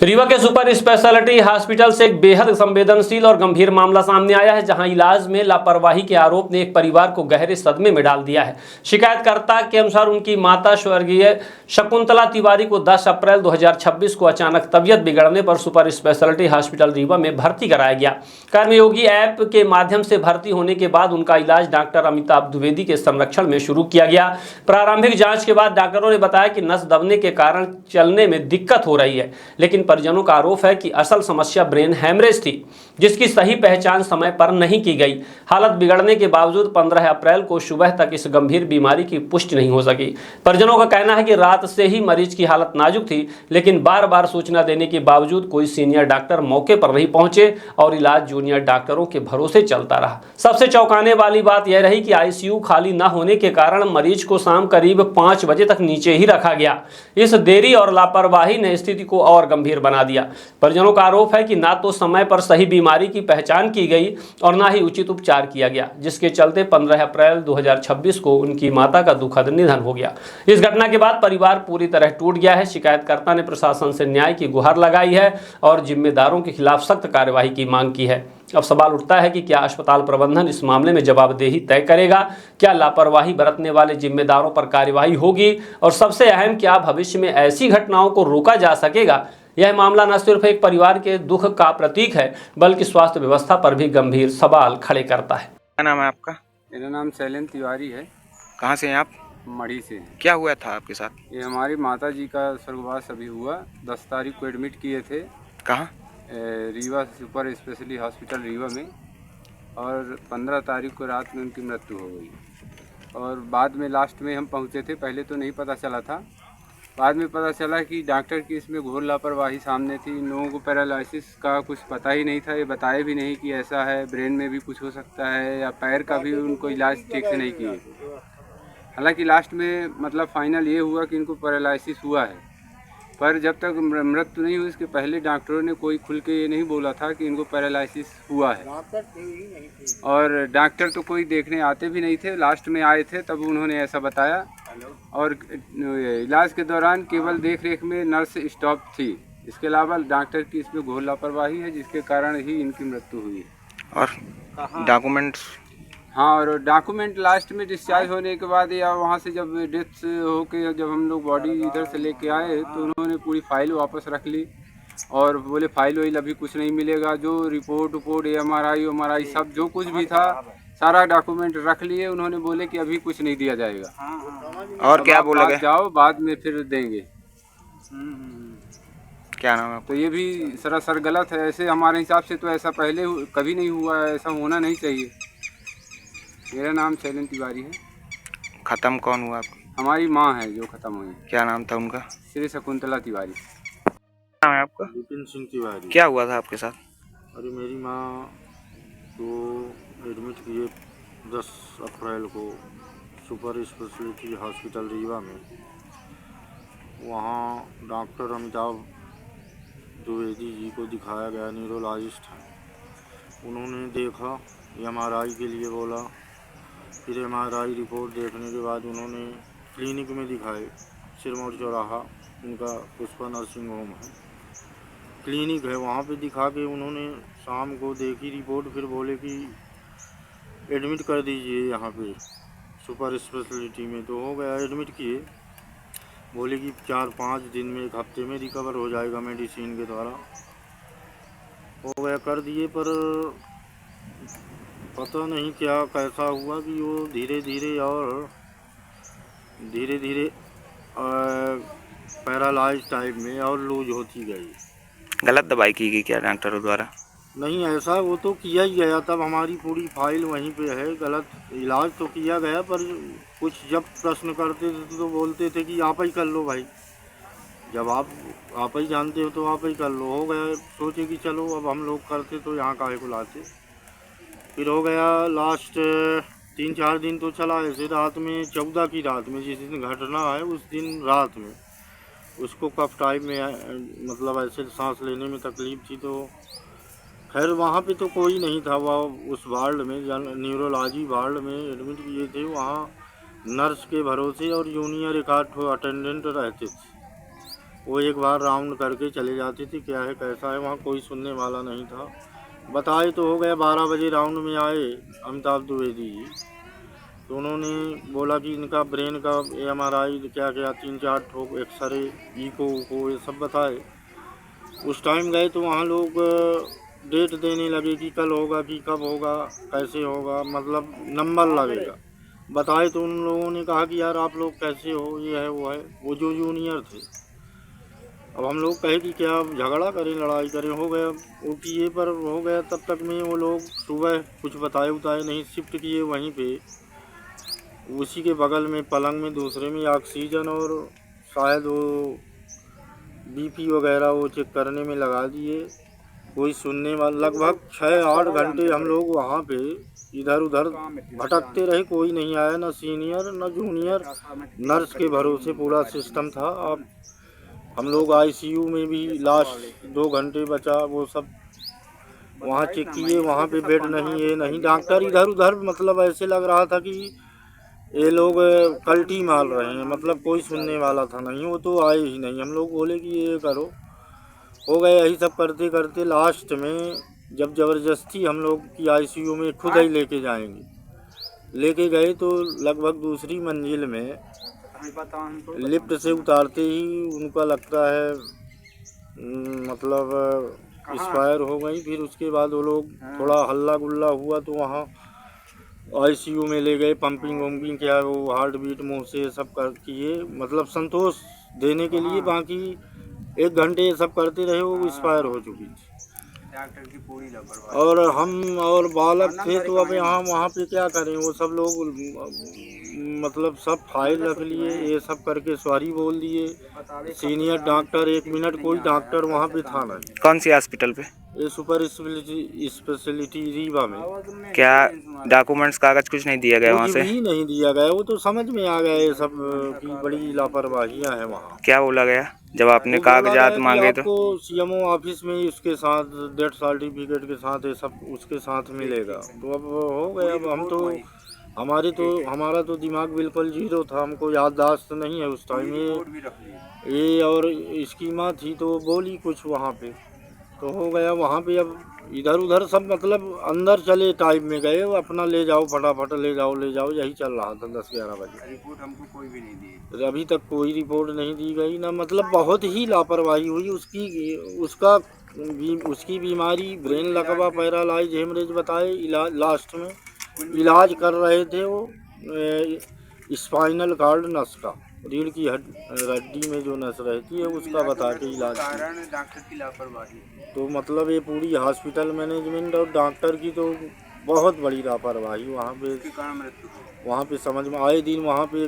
रीवा के super speciality hospital से एक बेहद संवेदनशील और गंभीर मामला सामने आया है, जहां इलाज में लापरवाही के आरोप ने एक परिवार को गहरे सदमे में डाल दिया है। शिकायतकर्ता के अनुसार उनकी माता स्वर्गीय शकुंतला तिवारी को 10 अप्रैल 2026 को अचानक तबियत बिगड़ने पर सुपर स्पेशलिटी हॉस्पिटल रीवा में भर्ती कराया गया। कर्मयोगी ऐप के माध्यम से भर्ती होने के बाद उनका इलाज डॉक्टर अमिताभ द्विवेदी के संरक्षण में शुरू किया गया। प्रारंभिक जाँच के बाद डॉक्टरों ने बताया कि नस दबने के कारण चलने में दिक्कत हो रही है, लेकिन परिजनों का आरोप है कि असल समस्या ब्रेन हैमरेज थी, जिसकी सही पहचान समय पर नहीं की गई। हालत बिगड़ने के बावजूद 15 अप्रैल को सुबह तक इस गंभीर बीमारी की पुष्टि नहीं हो सकी। परिजनों का कहना है कि रात से ही मरीज की हालत नाजुक थी, लेकिन बार बार सूचना देने के बावजूद कोई सीनियर डॉक्टर मौके पर नहीं पहुंचे और इलाज जूनियर डॉक्टरों के भरोसे चलता रहा। सबसे चौंकाने वाली बात यह रही कि आईसीयू खाली न होने के कारण मरीज को शाम करीब 5 बजे तक नीचे ही रखा गया। इस देरी और लापरवाही ने स्थिति को और गंभीर बना दिया। परिजनों का आरोप है कि ना तो समय पर सही बीमारी की पहचान की गई और ना ही उचित उपचार किया गया, जिसके चलते 15 अप्रैल 2026 को उनकी माता का दुखद निधन हो गया। इस घटना के बाद परिवार पूरी तरह टूट गया है। शिकायतकर्ता ने प्रशासन से न्याय की गुहार लगाई है और जिम्मेदारों के खिलाफ सख्त कार्यवाही की मांग की है। अब सवाल उठता है कि क्या अस्पताल प्रबंधन इस मामले में जवाबदेही तय करेगा? क्या लापरवाही बरतने वाले जिम्मेदारों पर कार्यवाही होगी? और सबसे अहम, क्या भविष्य में ऐसी घटनाओं को रोका जा सकेगा? यह मामला न सिर्फ एक परिवार के दुख का प्रतीक है, बल्कि स्वास्थ्य व्यवस्था पर भी गंभीर सवाल खड़े करता है। क्या नाम है आपका? मेरा नाम शैलेंद्र तिवारी है। कहाँ से हैं आप? मढ़ी से। क्या हुआ था आपके साथ? ये हमारी माता जी का स्वर्गवास अभी हुआ। 10 तारीख को एडमिट किए थे। कहाँ? Rewa super speciality hospital Rewa में, और 15 तारीख को रात में उनकी मृत्यु हो गई। और बाद में लास्ट में हम पहुँचे थे, पहले तो नहीं पता चला था। बाद में पता चला कि डॉक्टर की इसमें घोर लापरवाही सामने थी। इन लोगों को पैरालिसिस का कुछ पता ही नहीं था, ये बताए भी नहीं कि ऐसा है, ब्रेन में भी कुछ हो सकता है, या पैर का भी उनको इलाज ठीक से नहीं किए। हालांकि लास्ट में मतलब फाइनल ये हुआ कि इनको पैरालिसिस हुआ है, पर जब तक मृत्यु नहीं हुई इसके पहले डॉक्टरों ने कोई खुल के ये नहीं बोला था कि इनको पैरालिसिस हुआ है। और डॉक्टर तो कोई देखने आते भी नहीं थे, लास्ट में आए थे तब उन्होंने ऐसा बताया। और इलाज के दौरान केवल देख रेख में नर्स स्टॉप थी, इसके अलावा डॉक्टर की इसमें घोर लापरवाही है, जिसके कारण ही इनकी मृत्यु हुई। और डॉक्यूमेंट्स? हाँ, और डॉक्यूमेंट लास्ट में डिस्चार्ज होने के बाद या वहाँ से जब डेथ होके जब हम लोग बॉडी इधर से लेके आए तो उन्होंने पूरी फाइल वापस रख ली और बोले फाइल वाइल अभी कुछ नहीं मिलेगा। जो रिपोर्ट एमआरआई सब जो कुछ भी था सारा डॉक्यूमेंट रख लिए। उन्होंने बोले कि अभी कुछ नहीं दिया जाएगा। और क्या बोला गया? जाओ बाद में फिर देंगे। क्या नाम है? तो ये भी सरासर गलत है। ऐसे हमारे हिसाब से तो ऐसा पहले कभी नहीं हुआ है, ऐसा होना नहीं चाहिए। मेरा नाम शैलेंद्र तिवारी है। खत्म कौन हुआ आपका? हमारी माँ है जो खत्म हुई। क्या नाम था उनका? श्री शकुंतला तिवारी। नाम है आपका? विपिन सिंह तिवारी। क्या हुआ था आपके साथ? अरे मेरी माँ को एडमिट किए 10 अप्रैल को सुपर स्पेशलिटी हॉस्पिटल रीवा में। वहाँ डॉक्टर अमिताभ द्विवेदी जी को दिखाया गया, न्यूरोलॉजिस्ट हैं। उन्होंने देखा, एमआरआई के लिए बोला। फिर एमआरआई रिपोर्ट देखने के बाद उन्होंने क्लिनिक में दिखाए, सिरमौर चौराहा उनका पुष्पा नर्सिंग होम है, क्लिनिक है, वहाँ पे दिखा के उन्होंने शाम को देखी रिपोर्ट। फिर बोले कि एडमिट कर दीजिए यहाँ पे सुपर स्पेशलिटी में। तो हो गया, एडमिट किए। बोले कि 4-5 दिन में, 1 हफ्ते में रिकवर हो जाएगा मेडिसिन के द्वारा। हो गया, कर दिए, पर पता नहीं क्या कैसा हुआ कि वो धीरे धीरे पैरालाइज टाइप में और लूज होती गई। गलत दवाई की गई क्या डॉक्टरों द्वारा? नहीं, ऐसा वो तो किया ही गया। तब हमारी पूरी फाइल वहीं पे है। गलत इलाज तो किया गया, पर कुछ जब प्रश्न करते थे तो बोलते थे कि आप ही कर लो भाई, जब आप ही जानते हो तो आप ही कर लो। हो गया, सोचे कि चलो अब हम लोग करते तो यहाँ काहे को लाते। फिर हो गया, लास्ट 3-4 दिन तो चला ऐसे। रात में 14 की रात में, जिस दिन घटना है उस दिन रात में उसको कफ टाइप में, मतलब ऐसे सांस लेने में तकलीफ़ थी। तो खैर वहाँ पे तो कोई नहीं था। वह उस वार्ड में, न्यूरोलॉजी वार्ड में एडमिट किए थे। वहाँ नर्स के भरोसे और जूनियर 1-8 अटेंडेंट रहते थे। वो एक बार राउंड करके चले जाते थे, क्या है कैसा है, वहाँ कोई सुनने वाला नहीं था। बताए तो हो गया 12 बजे राउंड में आए अमिताभ द्विवेदी जी, तो उन्होंने बोला कि इनका ब्रेन का MRI क्या क्या 3-4 ठोक एक्सरे ईको ये सब बताए। उस टाइम गए तो वहाँ लोग डेट देने लगे कि कल होगा कि कब होगा कैसे होगा, मतलब नंबर लगेगा। बताए तो उन लोगों ने कहा कि यार आप लोग कैसे हो, ये है वो है, वो जो जूनियर थे। अब हम लोग कहे कि क्या झगड़ा करें लड़ाई करें, हो गया OTA पर हो गया। तब तक में वो लोग सुबह कुछ बताए नहीं, शिफ्ट किए वहीं पे, उसी के बगल में पलंग में दूसरे में ऑक्सीजन और शायद वो BP वगैरह वो चेक करने में लगा दिए। कोई सुनने वाला, लगभग 6-8 घंटे हम लोग वहाँ पे इधर उधर भटकते रहे, कोई नहीं आया, न सीनियर न जूनियर, नर्स के भरोसे पूरा सिस्टम था। अब हम लोग ICU में भी लास्ट 2 घंटे बचा, वो सब वहाँ चेक किए, वहाँ पे बेड नहीं, ये नहीं, डॉक्टर इधर उधर, मतलब ऐसे लग रहा था कि ये लोग कल्टी मार रहे हैं, मतलब कोई सुनने वाला था नहीं। वो तो आए ही नहीं। हम लोग बोले कि ये करो, हो गए यही सब करते करते लास्ट में जब ज़बरदस्ती हम लोग की ICU में खुद ही लेके जाएंगे, लेके गए तो लगभग दूसरी मंजिल में लिफ्ट से उतारते ही उनका लगता है मतलब एक्सपायर हो गई। फिर उसके बाद वो लोग थोड़ा हल्ला गुल्ला हुआ तो वहाँ ICU में ले गए, पंपिंग वम्पिंग किया, वो हार्ट बीट मुँह से सब कर किए, मतलब संतोष देने के लिए। बाकी 1 घंटे ये सब करते रहे, वो एक्सपायर हो चुकी थी। डॉक्टर की पूरी लापरवाही। और हम और बालक थे तो अब यहाँ वहाँ पे क्या करें, वो सब लोग मतलब सब फाइल रख लिए, ये सब करके सॉरी बोल दिए। सीनियर डॉक्टर 1 मिनट कोई डॉक्टर वहाँ पे था नहीं। कौन सी हॉस्पिटल पे? ये सुपर स्पेशलिटी रीवा में। क्या डॉक्यूमेंट्स कागज कुछ नहीं दिया गया वहाँ कुछ से? भी नहीं दिया गया। वो तो समझ में आ गया ये सब की बड़ी लापरवाहियाँ हैं वहाँ। क्या बोला गया जब आपने वो बोला कागजात गया कि मांगे तो? आपको CMO ऑफिस में उसके साथ डेथ सर्टिफिकेट के साथ ये सब उसके साथ मिलेगा। तो अब हो गया। अब हम तो हमारा तो दिमाग बिल्कुल जीरो था, हमको याददाश्त नहीं है उस टाइम। ये और स्कीमा थी तो बोली कुछ वहाँ पे, तो हो गया वहाँ पे। अब इधर उधर सब मतलब अंदर चले टाइम में गए, अपना ले जाओ फटाफट, ले जाओ यही चल रहा था 10-11 बजे। रिपोर्ट हमको कोई भी नहीं दी। अभी तक कोई रिपोर्ट नहीं दी गई ना, मतलब बहुत ही लापरवाही हुई। उसकी बीमारी ब्रेन लकवा पैरालाइज हेमरेज बताए। लास्ट में इलाज कर रहे थे वो स्पाइनल कार्ड नस का, रीढ़ की हड्डी में जो नस रहती है उसका बता के इलाज किया। डॉक्टर की लापरवाही। तो मतलब ये पूरी हॉस्पिटल मैनेजमेंट और डॉक्टर की तो बहुत बड़ी लापरवाही वहाँ पे। वहाँ पे समझ में आए दिन वहाँ पे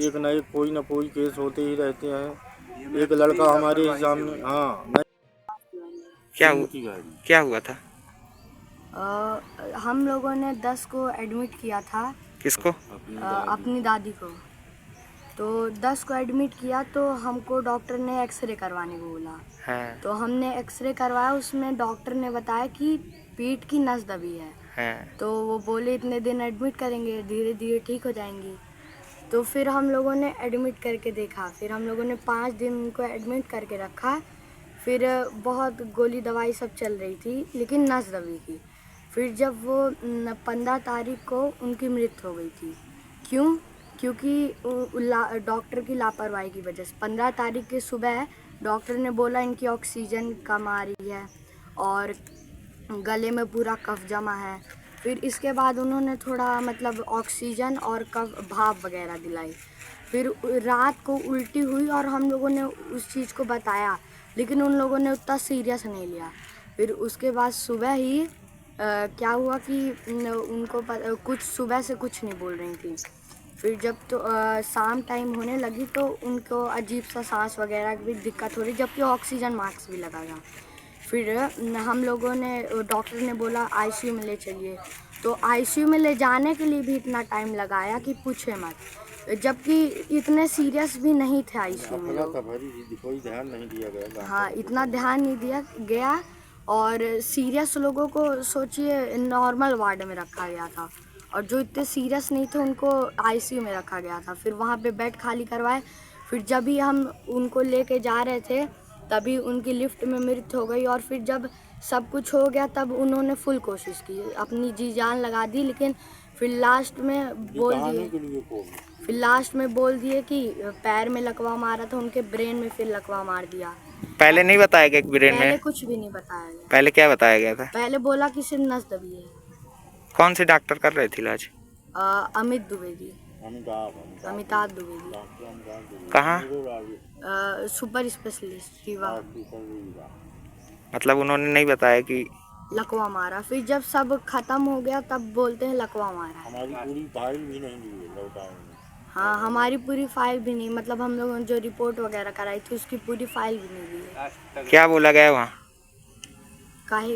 एक न एक कोई ना कोई केस होते ही रहते हैं। एक लड़का हमारे सामने, हाँ, क्या हुआ था? हम लोगों ने 10 को एडमिट किया था। किसको? अपनी दादी को। तो 10 को एडमिट किया तो हमको डॉक्टर ने एक्सरे करवाने को बोला। हाँ। तो हमने एक्सरे करवाया, उसमें डॉक्टर ने बताया कि पीठ की नस दबी है। हाँ। तो वो बोले इतने दिन एडमिट करेंगे, धीरे धीरे ठीक हो जाएंगी। तो फिर हम लोगों ने एडमिट करके देखा। फिर हम लोगों ने 5 दिन उनको एडमिट करके रखा। फिर बहुत गोली दवाई सब चल रही थी, लेकिन नस दबी थी। फिर जब वो 15 तारीख को उनकी मृत्यु हो गई थी। क्यों? क्योंकि डॉक्टर की लापरवाही की वजह से। 15 तारीख की सुबह डॉक्टर ने बोला इनकी ऑक्सीजन कम आ रही है और गले में पूरा कफ जमा है। फिर इसके बाद उन्होंने थोड़ा मतलब ऑक्सीजन और कफ भाप वगैरह दिलाई। फिर रात को उल्टी हुई और हम लोगों ने उस चीज़ को बताया, लेकिन उन लोगों ने उतना सीरियस नहीं लिया। फिर उसके बाद सुबह ही क्या हुआ कि उनको कुछ सुबह से कुछ नहीं बोल रही थी। फिर जब तो शाम टाइम होने लगी तो उनको अजीब सा सांस वगैरह की भी दिक्कत हो रही, जबकि ऑक्सीजन मास्क भी लगा था। फिर हम लोगों ने, डॉक्टर ने बोला ICU में ले चलिए। तो ICU में ले जाने के लिए भी इतना टाइम लगाया कि पूछे मत, जबकि इतने सीरियस भी नहीं थे ICU में लोग। कोई ध्यान नहीं दिया गया। हाँ, इतना ध्यान नहीं दिया गया। और सीरियस लोगों को सोचिए नॉर्मल वार्ड में रखा गया था, और जो इतने सीरियस नहीं थे उनको ICU में रखा गया था। फिर वहाँ पे बेड खाली करवाए। फिर जब ही हम उनको लेके जा रहे थे तभी उनकी लिफ्ट में मृत्यु हो गई। और फिर जब सब कुछ हो गया तब उन्होंने फुल कोशिश की, अपनी जी जान लगा दी, लेकिन फिर लास्ट में बोल दिए कि पैर में लकवा मारा था, उनके ब्रेन में फिर लकवा मार दिया। पहले नहीं बताया गया कि ब्रेन पहले में? कुछ भी नहीं बताया गया। पहले क्या बताया गया था? पहले बोला कि सिर्फ नस दबी है। कौन से डॉक्टर कर रहे थे इलाज? अमिताभ द्विवेदी। कहाँ? Super specialist Rewa. मतलब उन्होंने नहीं बताया कि लकवा मारा। फिर जब सब खत्म हो गया तब बोलते हैं लकवा मारा। हमारी पूरी फाइल भी नहीं दी लौटाए। हाँ, हमारी पूरी फाइल भी नहीं, मतलब हम लोगों ने जो रिपोर्ट वगैरह कराई थी उसकी पूरी फाइल भी नहीं दी है। क्या बोला गया वहाँ? काहे